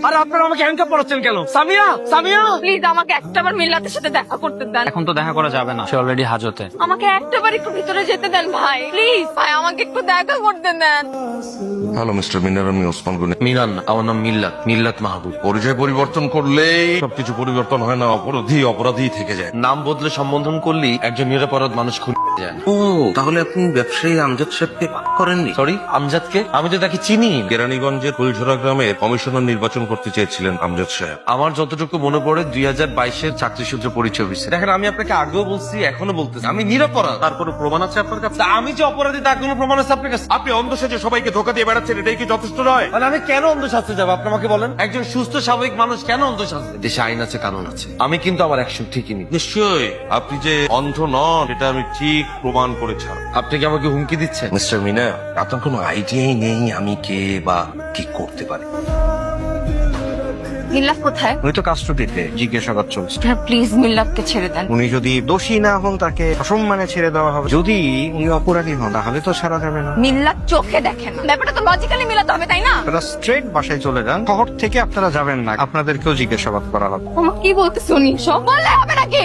আরে আপনারা আমাকে হ্যান্ডকাপ পড়াচ্ছেন কেন? সামিয়া, সামিয়া, প্লিজ আমাকে একটাবার মিল্লাতের সাথে দেখা করতে দেন। এখন তো দেখা করা যাবে না, সে অলরেডি হাজতে। আমাকে একটাবার একটু ভিতরে যেতে দেন ভাই, প্লিজ ভাই আমাকে একটু দেখা করতে দেন। হ্যালো মিস্টার মিনার, আমি ওসমান গনি। মিনান না, আমার নাম মিল্লাত, মিল্লাত মাহবুব। পরিচয় পরিবর্তন করলেই সবকিছু পরিবর্তন হয় না, অপরাধী অপরাধী থেকে যায়। নাম বদলে সম্বোধন করলেই একজন নিরাপরাধ মানুষ খুন যায়। ও তাহলে আপনি ব্যবসায়ী আমজাদ সাহেবকে করেননি? সরি, আমজাদকে? আমি তো তাকে চিনি। কেরানীগঞ্জের ফুলঝরা গ্রামে কমিশনার নির্বাচন করতে চেয়েছিলেন আমজাদ সাহেব। আমার যতটুকু মনে পড়ে 2022-এর চাকরি সূত্রে পরিচয় হয়েছে। দেখেন, আমি আপনাকে আগেও বলছি, এখনো বলতেছি, আমি নিরাপরাধ। তার কোনো প্রমাণ আছে আপনার কাছে? তা আমি যে অপরাধী তার কোনো প্রমাণ আছে আপনার কাছে? আপনি অন্ধ সেজে সবাইকে ধোকা দিয়ে বেড়াচ্ছেন, এটাই কি যথেষ্ট নয়? মানে আমি কেন অন্ধশাস্ত্রে যাবো আপনি আমাকে বলেন? একজন সুস্থ স্বাভাবিক মানুষ কেন অন্ধশাস্ত্রে? দেশে আইন আছে, কানুন আছে। আমি কিন্তু আমার অ্যাকশন ঠিকই নি। নিশ্চয়ই আপনি যে অন্ধ নন এটা আমি ঠিক প্রমাণ করে ছাড়। আপনি কি আমাকে হুমকি দিচ্ছেন? মিস্টার মিনা, আপনার কোনো আইডিয়াই নেই আমি কে বা কি করতে পারি। মিল্লাত কোথায়? উনি তো কাস্টডিতে, জিজ্ঞাসাবাদ চলছে। প্লিজ মিল্লাতকে ছেড়ে দেন। উনি যদি দোষী না হন তাকে সসম্মানে ছেড়ে দেওয়া হবে, যদি উনি অপরাধী হন তাহলে তো ছাড়া যাবে না। মিল্লাত চোখে দেখেন, ব্যাপারটা তো লজিক্যালি মিলাতে হবে তাই না? আপনারা স্ট্রেট বাসায় চলে যান, শহর থেকে আপনারা যাবেন না, আপনাদেরকেও জিজ্ঞাসাবাদ করা হবে। আমার কি বলতেছে উনি? সব বললে হবে নাকি?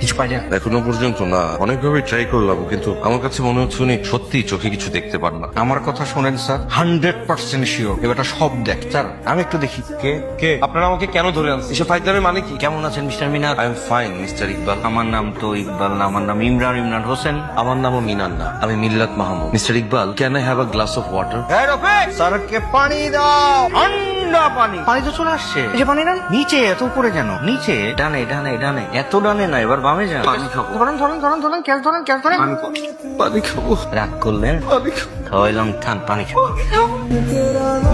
কিছু পাইলেন? এখনো পর্যন্ত না, অনেকভাবে ট্রাই করলাম কিন্তু আমার কাছে মনে হচ্ছে উনি সত্যি চোখে কিছু দেখতে পান না। আমার কথা শোনেন স্যার, 100% শিওর এবারটা সব দেখ। স্যার আমি একটু দেখি। কে কে আপনারা আমাকে কেন ধরে আনছেন? এসব ফাইজলামের মানে কি? কেমন আছেন mister Minar? I am fine mister Iqbal. আমার নাম তো ইকবাল না, আমার নাম ইমরান হোসেন। আমার নামও মিনান না, আমি মিল্লাত Mahmud. Mister Iqbal, can I have a glass of water? স্যারকে পানি দাও, ঠান্ডা পানি। পানি তো চলে আসছে, এই যে পানি ডান। নিচে এত উপরে কেন? নিচে, ডানে ডানে ডানে, এত ডানে না, এবার বামে যান। পানি খাবো। ধরেন ক্যাচ ধরেন। পানি খাবো। রাগ করলেন? খাওয়াইলাম, খান পানি খাবো।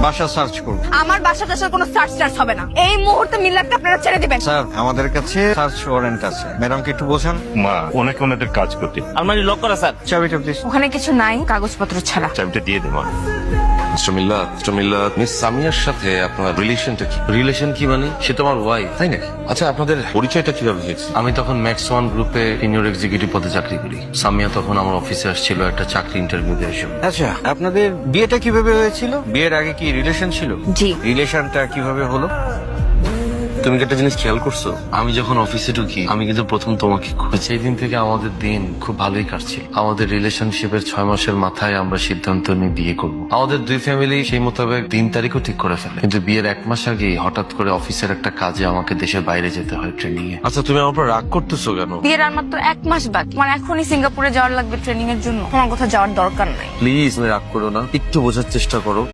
বাসা সার্চ করুন। আমার বাসা টাসার কোনো সার্চ হবে না। এই মুহূর্তে মিল্লাতকে আপনারা ছেড়ে দিবেন। স্যার আমাদের কাছে সার্চ ওয়ারেন্ট আছে, ম্যাডামকে একটু বোঝান। মা, ওনাকে ওনাদের কাজ করতে আলমারি লক করা স্যার। চাবিটা প্লিজ। ওখানে কিছু নাই, কাগজপত্র ছাড়া। চাবিটা দিয়ে দে মা। মিস্টার মিল্লাত, মিস সামিয়ার সাথে আপনার রিলেশনটা কি? রিলেশন কি মানে? সে তোমার ওয়াইফ, তাই নাকি? আচ্ছা, আপনাদের পরিচয়টা কিভাবে হয়েছে? আমি তখন ম্যাক্স ওয়ান গ্রুপে সিনিয়র এক্সিকিউটিভ পদে চাকরি করি। সামিয়া তখন আমার অফিসে আসছিল একটা চাকরি ইন্টারভিউ দেওয়ার জন্য। আচ্ছা, আপনাদের বিয়েটা কিভাবে হয়েছিল? বিয়ের আগে কি রিলেশন ছিল? জি। রিলেশনটা কিভাবে হলো? তুমি কি একটা জিনিস খেয়াল করছো? আমি যখন অফিসে ঢুকি আমি কিন্তু প্রথম তোমাকে খুঁজি। সেই দিন থেকে আমাদের দিন খুব ভালোই কাটছিল। আমাদের রিলেশনশিপের 6 মাসের মাথায় আমরা সিদ্ধান্ত নিয়ে বিয়ে করব। আমাদের দুই ফ্যামিলি সেই মোতাবেক দিন তারিখও ঠিক করে ফেলে, কিন্তু বিয়ের 1 মাস আগে হঠাৎ করে অফিসের একটা কাজে আমাকে দেশের বাইরে যেতে হয় ট্রেনিং এ। আচ্ছা, তুমি আমার উপর রাগ করতেছো কেন? বিয়ের আর মাত্র 1 মাস বাকি। আমার এখনই সিঙ্গাপুরে যাওয়ার লাগবে ট্রেনিং এর জন্য। আমার কোথাও যাওয়ার দরকার নাই। প্লিজ, তুমি রাগ করো না, একটু বোঝার চেষ্টা করো।